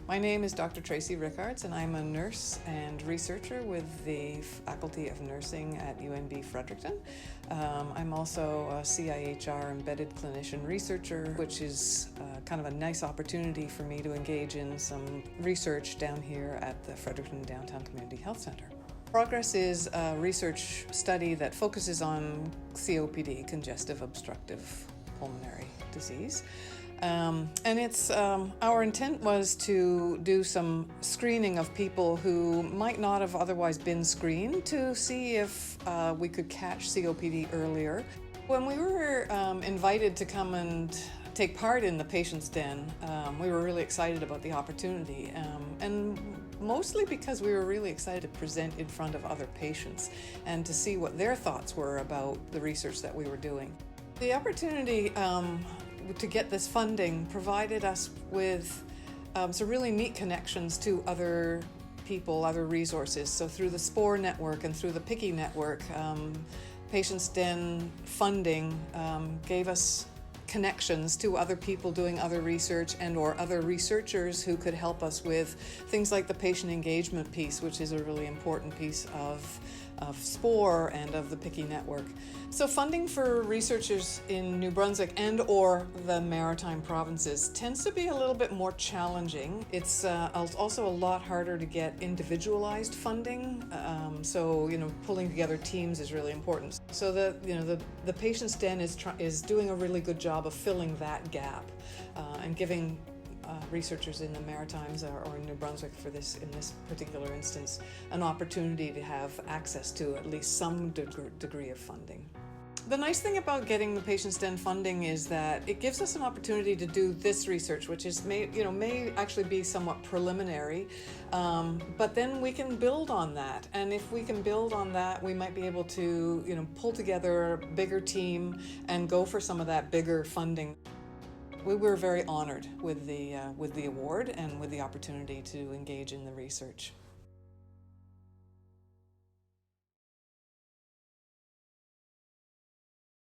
My name is Dr. Tracey Rickards, and I'm a nurse and researcher with the Faculty of Nursing at UNB Fredericton. I'm also a CIHR embedded clinician researcher, which is kind of a nice opportunity for me to engage in some research down here at the Fredericton Downtown Community Health Center. Progress is a research study that focuses on COPD, congestive obstructive pulmonary disease. Our intent was to do some screening of people who might not have otherwise been screened to see if we could catch COPD earlier. When we were invited to come and take part in the Patient's Den, we were really excited about the opportunity, and mostly because we were really excited to present in front of other patients and to see what their thoughts were about the research that we were doing. The opportunity to get this funding provided us with some really neat connections to other people, other resources. So through the SPORE network and through the PICI network, Patient's Den funding gave us connections to other people doing other research and or other researchers who could help us with things like the patient engagement piece, which is a really important piece of SPORE and of the PICI network. So funding for researchers in New Brunswick and or the maritime provinces tends to be a little bit more challenging. It's also a lot harder to get individualized funding. So pulling together teams is really important. So the Patient's Den is doing a really good job of filling that gap and giving researchers in the Maritimes or in New Brunswick in this particular instance, an opportunity to have access to at least some degree of funding. The nice thing about getting the Patient's Den funding is that it gives us an opportunity to do this research, which may actually be somewhat preliminary, but then we can build on that. And if we can build on that, we might be able to pull together a bigger team and go for some of that bigger funding. We were very honored with the award and with the opportunity to engage in the research.